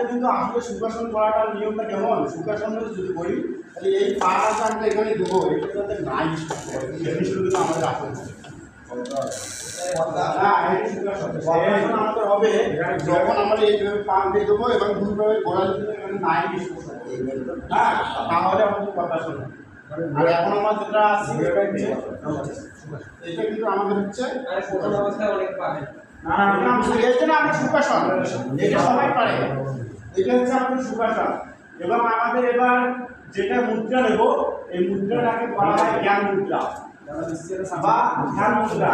কিন্তু আসলে সুখাসন করাটার নিয়মটা কেমন? সুখাসন যদি করি তাহলে এই পাটা আমরা এখানে দেবো, এটা যাতে নাই কিন্তু আমাদের আসলে আমাদের হবে যখন আমরা এইভাবে পা দিয়ে দেবো এবং দুইভাবে গোড়ালি এখানে নাই হ্যাঁ, তাহলে আমাদের কথা শোনো। আর এখন আমার যেটা আছে এটা কিন্তু আমাদের হচ্ছে প্রথম অবস্থায় অনেক পাবে না, আমরা সুখাসন, এটা সবাই পারে। এটা হচ্ছে আমাদের সুখাসন এবং আমাদের এবার যেটা মুদ্রা নেব এই মুদ্রাটাকে বলা হয় জ্ঞান মুদ্রা বা ধ্যান মুদ্রা।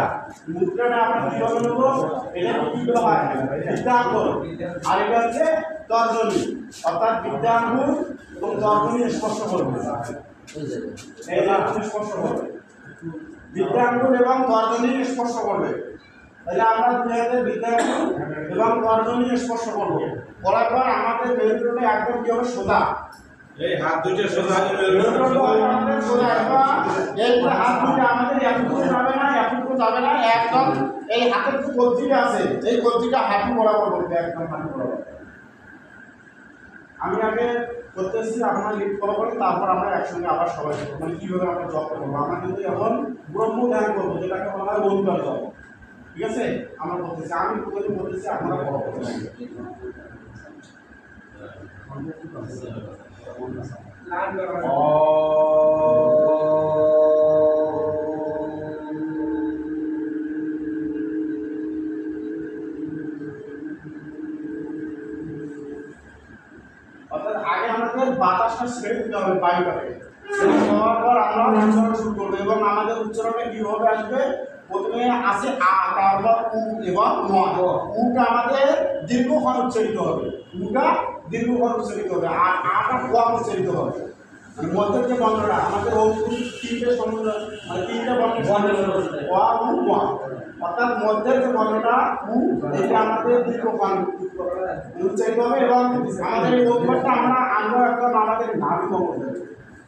মুদ্রাটা আমরা কিভাবে নেব? এটা কি বলা হয়? বিদ্যাঙ্গুর। আর এটা হচ্ছে তর্জনী, অর্থাৎ বিদ্যাঙ্গুর এবং তর্জনী স্পর্শ করবে। এই যে স্পর্শ করবে, বিদ্যাঙ্গুর এবং তর্জনী স্পর্শ করবে। তাহলে আমরা দুই হাতে বিদ্যাঙ্গুর এবং তর্জনী স্পর্শ করবো। করার পর আমাদের মেরুদণ্ডটা একদম কি হবে? সোজা। এই হাত দুটো সোজা আমাদের সোজা। এই হাত দুটো আমাদের এতটুকু যাবে না, এতটুকু যাবে না, একদম এই হাতের যে কবজিটা আছে এই কবজিটা হাঁটু বরাবর করবে, একদম হাঁটু বরাবর। আমি আগে করতেছি, আপনারা লিফট ফলো করেন, তারপর আমরা একসঙ্গে আবার সবাই করবো, মানে কীভাবে আমরা জব করবো। আমরা কিন্তু এখন ব্রহ্ম ধ্যান করবো, যেটাকে বলা হয় ওঙ্কার জব। ঠিক আছে, আমরা বলতেছি, আমি বলতেছি, আপনারা ফলো করবেন। অর্থাৎ আগে আমাদের বাতাসটা ছেড়ে দিতে হবে বায়ুটাকে, দেওয়ার পর আমরা উচ্চারণ শুরু করবো এবং আমাদের উচ্চারণটা কিভাবে আসবে? প্রথমে আছে আ, তারপর উ এবং উটা আমাদের দীর্ঘক্ষণ উচ্চারিত হবে, উটা দীর্ঘক্ষণ উচ্চারিত হবে আর আটা কম উচ্চারিত হবে। মানে মধ্যের যে বর্ণটা আমাদের তিনটে সমুদ্র, মানে তিনটে বর্ণ অর্থাৎ মধ্যের যে বর্ণটা উ, এটা আমাদের দীর্ঘক্ষণ উচ্চারিত হবে এবং আমাদের এই অভ্যাসটা আমরা একদম আমাদের নাভি করবো,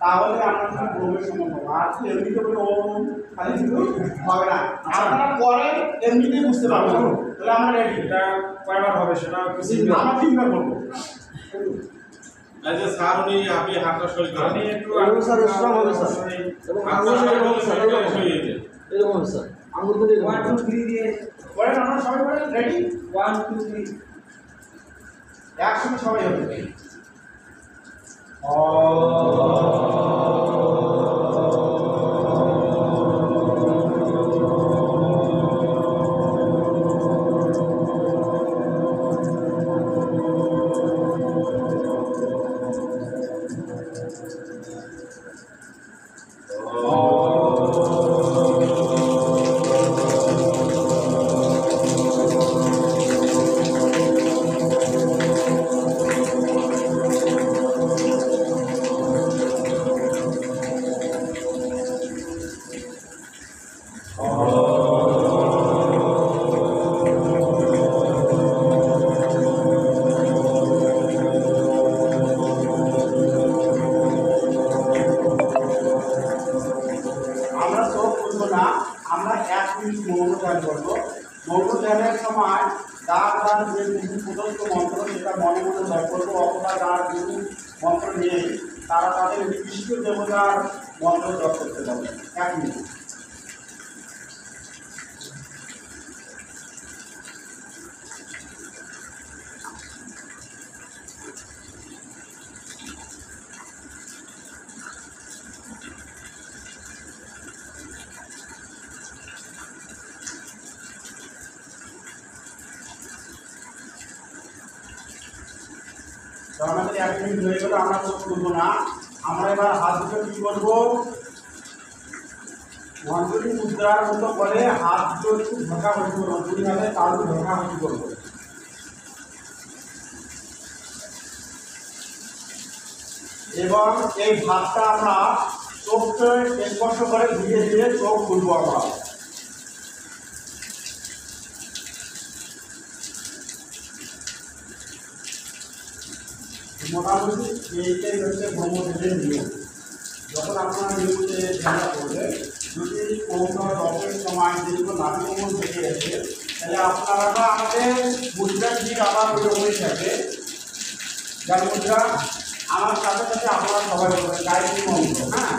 তাহলে আমরা কিন্তু ব্রহ্মের সম্বন্ধ। আর এমনিতে বলে ও খালি কিন্তু হবে না, আপনারা পরে এমনিতেই বুঝতে পারবেন। তাহলে আমরা রেডি। এটা কয়বার হবে সেটা আমরা তিনবার করবো। আচ্ছা স্যার, উনি আপনি হাতটা সই করেন। আমি একটু স্যার স্ট্রং হবে স্যার, এবং আঙ্গুল এরকম হবে স্যার, আঙ্গুল থেকে 1 2 3 দিয়ে করেন, আমরা সবাই করেন। রেডি? 1 2 3 একসঙ্গে সবাই হবে। আমরা 1 মিনিট মৌন ধ্যান করবো। মৌন ধ্যানের সময় যার যার যে প্রদত্ত মন্ত্র সেটা মনে মনে জপ করবো, অথবা যার গুরু মন্ত্র নিয়ে তারা তাদের বিশিষ্ট দেবতার মন্ত্র জপ করতে পারবে। 1 মিনিট। তো আমাদের 1 মিনিট হয়ে গেলে আমরা চোখ খুলবো না। আমরা এবার হাত দুটো কি করবো? অঞ্জলি মুদ্রার মতো করে হাত দুটো একটু ঢোকাঢুকি করবো, অঞ্জলি হাতে তালু ঢোকাঢুকি করবো এবং এই ভাতটা আমরা চোখকে স্পর্শ করে ধীরে ধীরে চোখ খুলবো। আমরা মোটামুটি এইটাই হচ্ছে ব্রহ্মদেবের নিয়ম। যখন আপনারা নিয়মে ধ্যানটা করবেন, যদি কোনো জপের সময় দীর্ঘ নাভিকমল থেকে আসে, তাহলে আপনারা আমাদের মুদ্রার দিক আবার ওই রকমই থাকে। যার মুদ্রা আমার সাথে সাথে আপনারা সবাই বলবেন গায়ত্রী মন্ত্র। হ্যাঁ,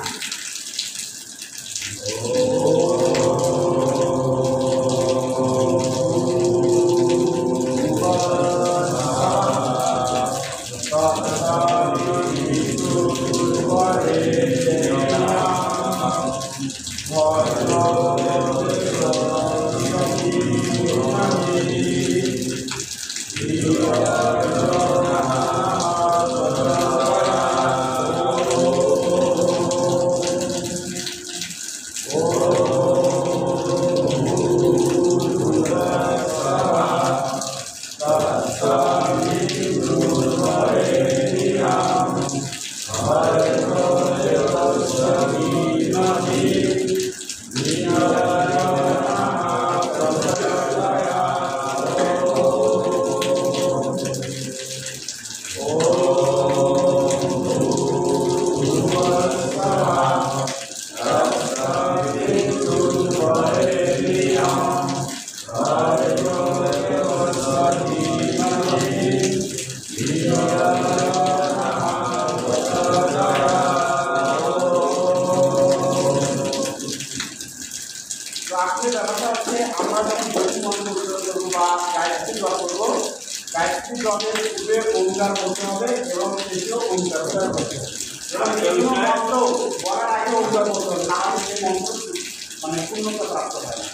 তো আজকে ব্যাপারটা হচ্ছে আমরা যখন গায়ত্রী মন্ত্র উচ্চারণ করবো বা গায়ত্রী জপ করবো, গায়ত্রী জপের পূর্বে ওঙ্কার বলতে হবে এবং শেষেও ওঙ্কার বলতে হবে। এবং যে কোনো মন্ত্র বলার আগে ওঙ্কার বলতে হবে, না হলে সেই মন্ত্র মানে পূর্ণতা প্রাপ্ত হয় না।